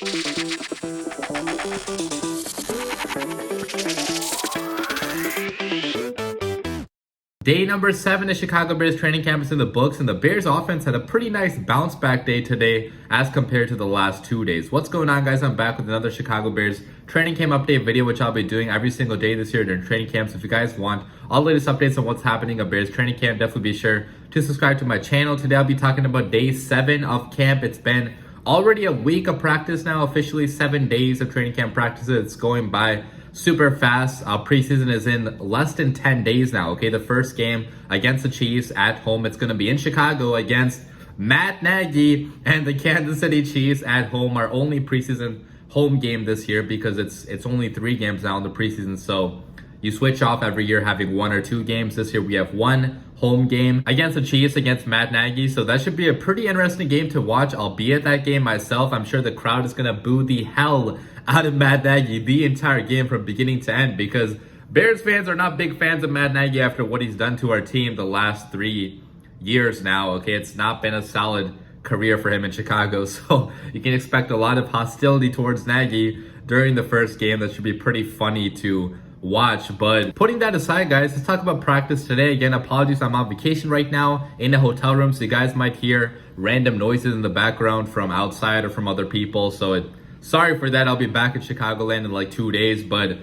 Day number 7 of Chicago Bears training camp is in the books, and the Bears offense had a pretty nice bounce back day today as compared to the last 2 days. What's going on, guys? I'm back with another Chicago Bears training camp update video, which I'll be doing every single day this year during training camp. So if you guys want all the latest updates on what's happening at Bears training camp, definitely be sure to subscribe to my channel. Today I'll be talking about day 7 of camp. It's been already a week of practice now, officially 7 days of training camp practices. It's going by super fast. Preseason is in less than 10 days now. Okay, the first game against the Chiefs at home, it's going to be in Chicago against Matt Nagy and the Kansas City Chiefs at home. Our only preseason home game this year, because it's only 3 games now in the preseason. So you switch off every year having 1 or 2 games. This year we have 1 home game against the Chiefs, against Matt Nagy. So that should be a pretty interesting game to watch. I'll be at that game myself. I'm sure the crowd is going to boo the hell out of Matt Nagy the entire game from beginning to end, because Bears fans are not big fans of Matt Nagy after what he's done to our team the last 3 years now. Okay, it's not been a solid career for him in Chicago, so you can expect a lot of hostility towards Nagy during the first game. That should be pretty funny to watch. But putting that aside, guys, let's talk about practice today. Again, apologies, I'm on vacation right now in a hotel room, so you guys might hear random noises in the background from outside or from other people. Sorry for that. I'll be back in Chicagoland in like 2 days. But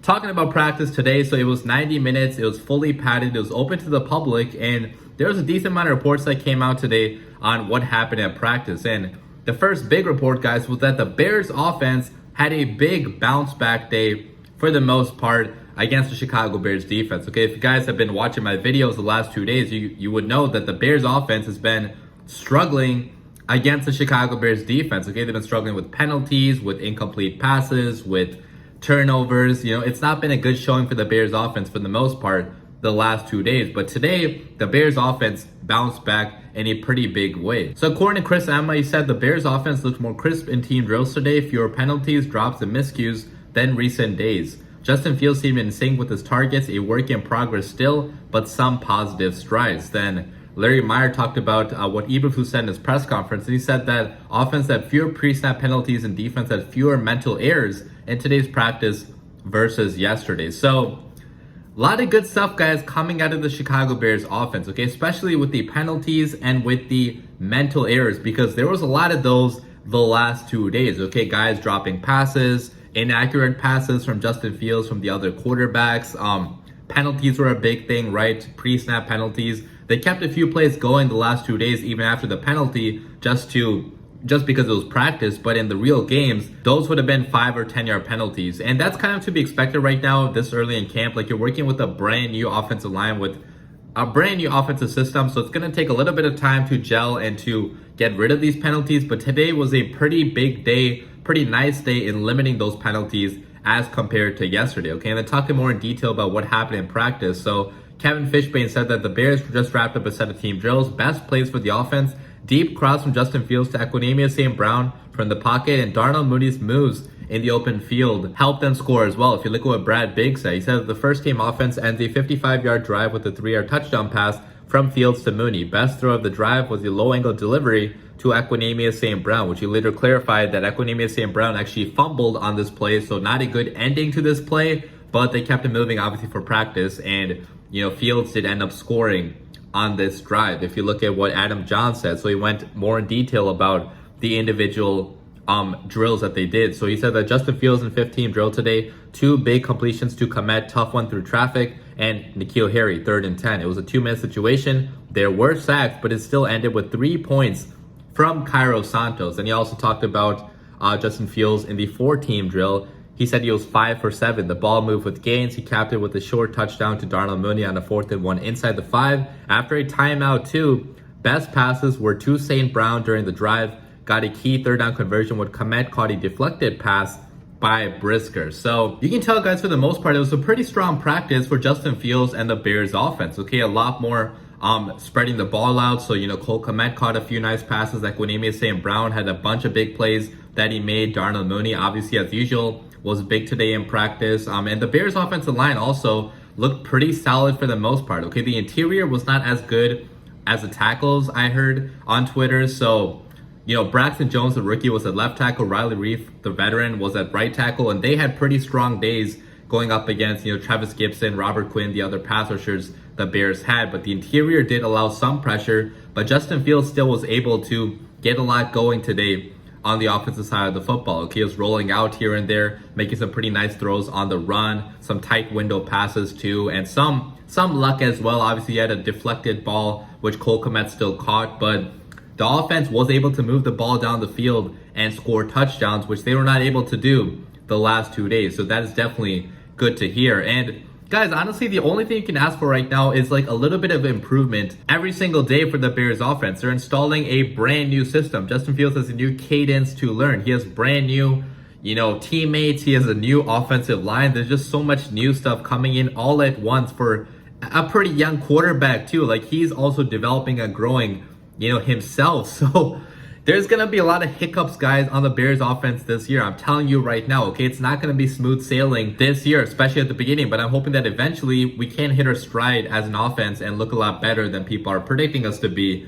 talking about practice today, so it was 90 minutes. It was fully padded. It was open to the public. And there was a decent amount of reports that came out today on what happened at practice. And the first big report, guys, was that the Bears offense had a big bounce back day for the most part against the Chicago Bears defense. Okay, if you guys have been watching my videos the last 2 days, you would know that the Bears offense has been struggling against the Chicago Bears defense. Okay, they've been struggling with penalties, with incomplete passes, with turnovers. You know, it's not been a good showing for the Bears offense for the most part the last 2 days. But today, the Bears offense bounced back in a pretty big way. So according to Chris Emma, he said the Bears offense looked more crisp in team drills today, fewer penalties, drops, and miscues than recent days. Justin Fields seemed in sync with his targets, a work in progress still, but some positive strides. Then Larry Meyer talked about what Eberflus said in his press conference, and he said that offense had fewer pre-snap penalties and defense had fewer mental errors in today's practice versus yesterday. So a lot of good stuff, guys, coming out of the Chicago Bears offense, okay, especially with the penalties and with the mental errors, because there was a lot of those the last 2 days, okay, guys dropping passes, inaccurate passes from Justin Fields, from the other quarterbacks. Penalties were a big thing, right? Pre-snap penalties. They kept a few plays going the last 2 days, even after the penalty, just because it was practice. But in the real games, those would have been 5 or 10-yard penalties. And that's kind of to be expected right now, this early in camp. Like, you're working with a brand new offensive line with a brand new offensive system. So it's going to take a little bit of time to gel and to get rid of these penalties. But today was a pretty big day, pretty nice day in limiting those penalties as compared to yesterday. Okay, and then talking more in detail about what happened in practice. So Kevin Fishbane said that the Bears just wrapped up a set of team drills. Best plays for the offense: deep cross from Justin Fields to Equanimeous St.Brown from the pocket, and Darnell Mooney's moves in the open field helped them score as well. If you look at what Brad Biggs said, he said that the first team offense ends a 55-yard drive with a 3-yard touchdown pass from Fields to Mooney. Best throw of the drive was the low-angle delivery to Equanimeous St.Brown, which he later clarified that Equanimeous St.Brown actually fumbled on this play, so not a good ending to this play, but they kept it moving obviously for practice, and you know, Fields did end up scoring on this drive. If you look at what Adam Johns said, so he went more in detail about the individual drills that they did. So he said that Justin Fields in 15 drill today, 2 big completions to Komet, tough one through traffic, and N'Keal Harry, 3rd and 10. It was a 2-minute situation. There were sacks, but it still ended with 3 points from Cairo Santos. And he also talked about Justin Fields in the 4-team drill. He said he was 5 for 7. The ball moved with gains. He capped it with a short touchdown to Darnell Mooney on a 4th and 1 inside the 5. After a timeout, too, best passes were to St. Brown during the drive. Got a key 3rd down conversion with Komet caught a deflected pass by Brisker. So you can tell, guys, for the most part, it was a pretty strong practice for Justin Fields and the Bears offense. Okay, a lot more spreading the ball out. So, you know, Cole Komet caught a few nice passes. Equanimeous St. Brown had a bunch of big plays that he made. Darnell Mooney, obviously, as usual, was big today in practice. And the Bears offensive line also looked pretty solid for the most part. Okay, the interior was not as good as the tackles, I heard on Twitter. So Braxton Jones, the rookie, was at left tackle. Riley Reef, the veteran, was at right tackle. And they had pretty strong days going up against, Travis Gibson, Robert Quinn, the other pass rushers the Bears had. But the interior did allow some pressure. But Justin Fields still was able to get a lot going today on the offensive side of the football. Okay, he was rolling out here and there, making some pretty nice throws on the run, some tight window passes too, and some luck as well. Obviously, he had a deflected ball, which Cole Kmet still caught, but the offense was able to move the ball down the field and score touchdowns, which they were not able to do the last 2 days. So that is definitely good to hear. And guys, honestly, the only thing you can ask for right now is like a little bit of improvement every single day for the Bears offense. They're installing a brand new system. Justin Fields has a new cadence to learn. He has brand new, teammates. He has a new offensive line. There's just so much new stuff coming in all at once for a pretty young quarterback too. Like, he's also developing and growing, himself. So there's going to be a lot of hiccups, guys, on the Bears offense this year. I'm telling you right now, okay? It's not going to be smooth sailing this year, especially at the beginning. But I'm hoping that eventually we can hit our stride as an offense and look a lot better than people are predicting us to be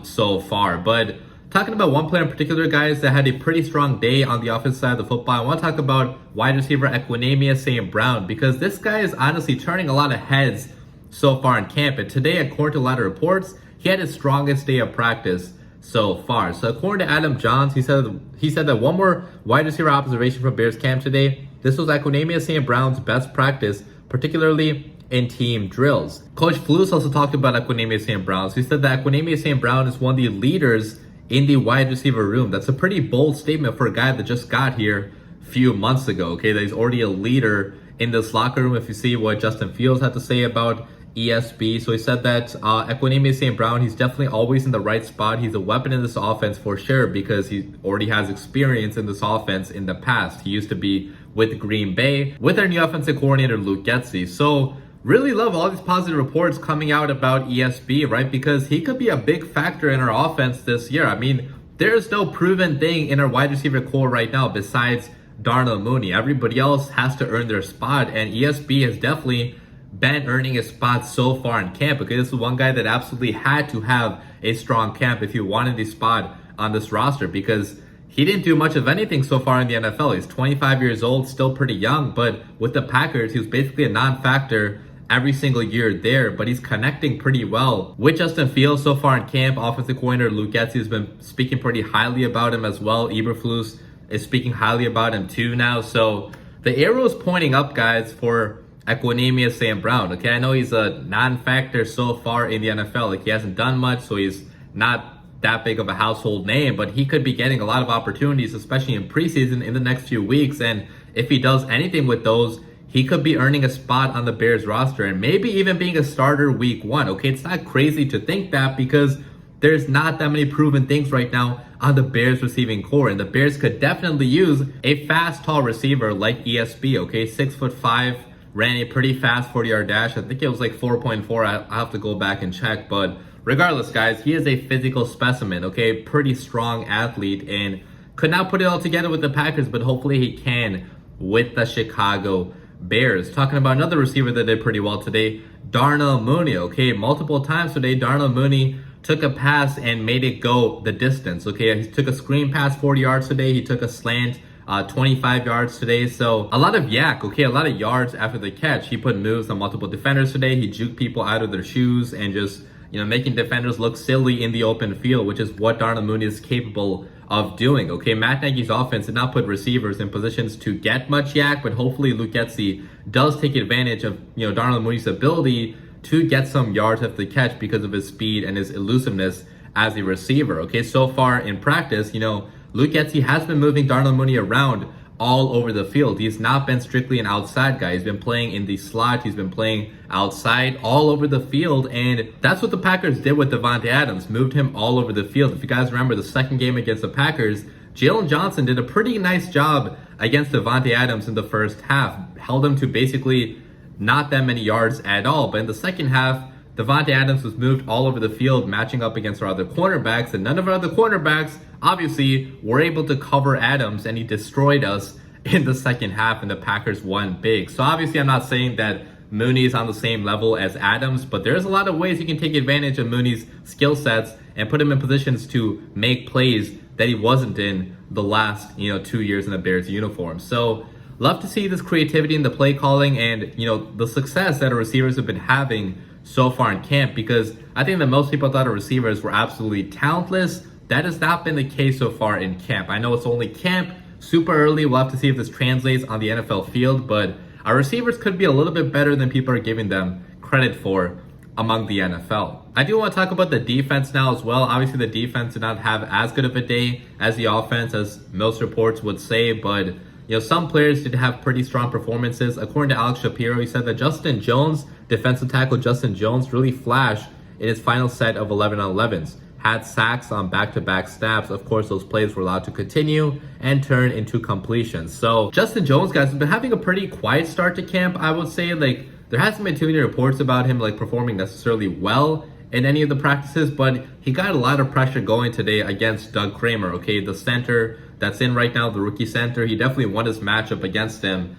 so far. But talking about one player in particular, guys, that had a pretty strong day on the offensive side of the football, I want to talk about wide receiver Equanimeous St.Brown, because this guy is honestly turning a lot of heads so far in camp. And today, according to a lot of reports, he had his strongest day of practice so far. So according to Adam Johns, he said that one more wide receiver observation from Bears camp today. This was Equanimeous St.Brown's best practice, particularly in team drills. Coach Velus also talked about Equanimeous St.Brown. So he said that Equanimeous St.Brown is one of the leaders in the wide receiver room. That's a pretty bold statement for a guy that just got here a few months ago, okay? That he's already a leader in this locker room. If you see what Justin Fields had to say about ESB. So he said that Equanimeous St.Brown, he's definitely always in the right spot. He's a weapon in this offense for sure, because he already has experience in this offense in the past. He used to be with Green Bay with their new offensive coordinator, Luke Getsy. So really love all these positive reports coming out about ESB, right? Because he could be a big factor in our offense this year. I mean, there's no proven thing in our wide receiver core right now besides Darnell Mooney. Everybody else has to earn their spot, and ESB has definitely been earning a spot so far in camp, because this is one guy that absolutely had to have a strong camp if he wanted a spot on this roster, because he didn't do much of anything so far in the NFL. He's 25 years old, still pretty young, but with the Packers, he was basically a non-factor every single year there, but he's connecting pretty well with Justin Fields so far in camp. Offensive coordinator Luke Getsy has been speaking pretty highly about him as well. Eberflus is speaking highly about him too now. So the arrow is pointing up, guys, for Equanimeous St.Brown. Okay, I know he's a non-factor so far in the NFL. Like, he hasn't done much, so he's not that big of a household name, but he could be getting a lot of opportunities, especially in preseason in the next few weeks. And if he does anything with those, he could be earning a spot on the Bears roster and maybe even being a starter week 1. Okay, it's not crazy to think that, because there's not that many proven things right now on the Bears receiving core, and the Bears could definitely use a fast, tall receiver like ESB. Okay, 6'5", ran a pretty fast 40-yard dash. I think it was like 4.4. I'll have to go back and check. But regardless, guys, he is a physical specimen, okay? Pretty strong athlete, and could not put it all together with the Packers, but hopefully he can with the Chicago Bears. Talking about another receiver that did pretty well today, Darnell Mooney, okay? Multiple times today, Darnell Mooney took a pass and made it go the distance, okay? He took a screen pass 40 yards today. He took a slant 25 yards today. So a lot of yak, okay? A lot of yards after the catch. He put moves on multiple defenders today. He juked people out of their shoes and just, making defenders look silly in the open field, which is what Darnell Mooney is capable of doing, okay? Matt Nagy's offense did not put receivers in positions to get much yak, but hopefully Luke Getsy does take advantage of, Darnell Mooney's ability to get some yards after the catch because of his speed and his elusiveness as a receiver, okay? So far in practice, Luke Getsy has been moving Darnell Mooney around all over the field. He's not been strictly an outside guy. He's been playing in the slot. He's been playing outside all over the field. And that's what the Packers did with Davante Adams. Moved him all over the field. If you guys remember the second game against the Packers, Jalen Johnson did a pretty nice job against Davante Adams in the first half. Held him to basically not that many yards at all. But in the second half, Davante Adams was moved all over the field, matching up against our other cornerbacks, and none of our other cornerbacks, obviously, were able to cover Adams, and he destroyed us in the second half, and the Packers won big. So obviously, I'm not saying that Mooney is on the same level as Adams, but there's a lot of ways you can take advantage of Mooney's skill sets and put him in positions to make plays that he wasn't in the last 2 years in the Bears uniform. So love to see this creativity in the play calling and the success that our receivers have been having so far in camp, because I think that most people thought our receivers were absolutely talentless. That has not been the case so far in camp. I know it's only camp, super early. We'll have to see if this translates on the NFL field, but our receivers could be a little bit better than people are giving them credit for among the NFL. I do want to talk about the defense now as well. Obviously, the defense did not have as good of a day as the offense, as most reports would say, but some players did have pretty strong performances. According to Alex Shapiro, he said that Justin Jones, defensive tackle Justin Jones, really flashed in his final set of 11-on-11s. Had sacks on back-to-back snaps. Of course, those plays were allowed to continue and turn into completions. So Justin Jones, guys, has been having a pretty quiet start to camp. I would say, there hasn't been too many reports about him performing necessarily well in any of the practices, but he got a lot of pressure going today against Doug Kramer, okay? The center that's in right now, the rookie center, he definitely won his matchup against him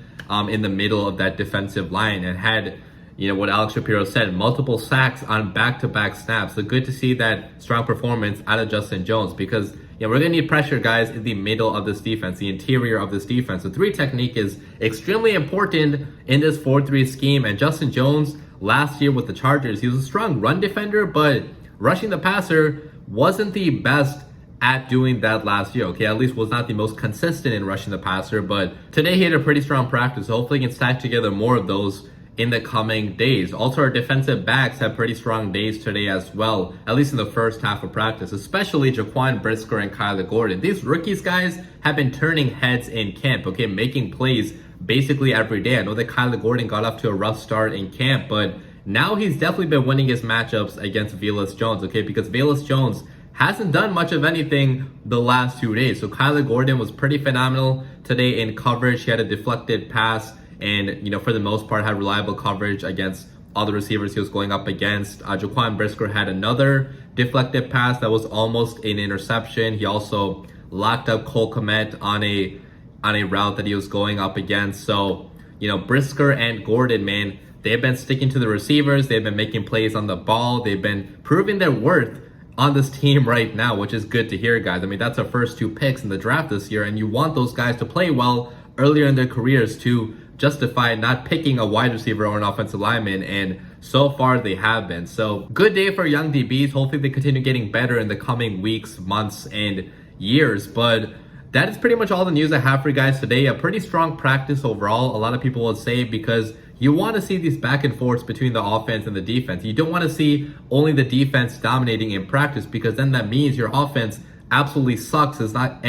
in the middle of that defensive line and had, what Alex Shapiro said, multiple sacks on back-to-back snaps. So good to see that strong performance out of Justin Jones, because we're going to need pressure, guys, in the middle of this defense, the interior of this defense. The 3 technique is extremely important in this 4-3 scheme, and Justin Jones last year with the Chargers, he was a strong run defender, but rushing the passer wasn't the best at doing that last year, okay? At least was not the most consistent in rushing the passer, but today he had a pretty strong practice. So hopefully he can stack together more of those in the coming days. Also, our defensive backs have pretty strong days today as well, at least in the first half of practice, especially Jaquan Brisker and Kyler Gordon. These rookies, guys, have been turning heads in camp, okay? Making plays basically every day. I know that Kyler Gordon got off to a rough start in camp, but now he's definitely been winning his matchups against Velus Jones, okay? Because Velus Jones hasn't done much of anything the last 2 days. So Kyler Gordon was pretty phenomenal today in coverage. He had a deflected pass and, for the most part, had reliable coverage against all the receivers he was going up against. Jaquan Brisker had another deflected pass that was almost an interception. He also locked up Cole Kmet on a route that he was going up against. So, Brisker and Gordon, man, they've been sticking to the receivers. They've been making plays on the ball. They've been proving their worth on this team right now, which is good to hear, guys. I mean, that's our first 2 picks in the draft this year, and you want those guys to play well earlier in their careers to justify not picking a wide receiver or an offensive lineman, and so far they have been. So good day for young DBs. Hopefully they continue getting better in the coming weeks, months, and years. But that is pretty much all the news I have for you guys today. A pretty strong practice overall, a lot of people will say, because you want to see these back and forths between the offense and the defense. You don't want to see only the defense dominating in practice, because then that means your offense absolutely sucks is not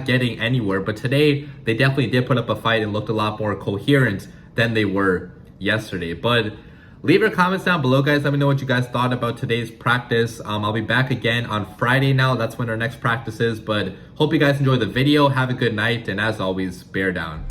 getting anywhere. But today they definitely did put up a fight and looked a lot more coherent than they were yesterday. But leave your comments down below, guys. Let me know what you guys thought about today's practice. I'll be back again on Friday now. That's when our next practice is. But hope you guys enjoyed the video. Have a good night, and as always, bear down.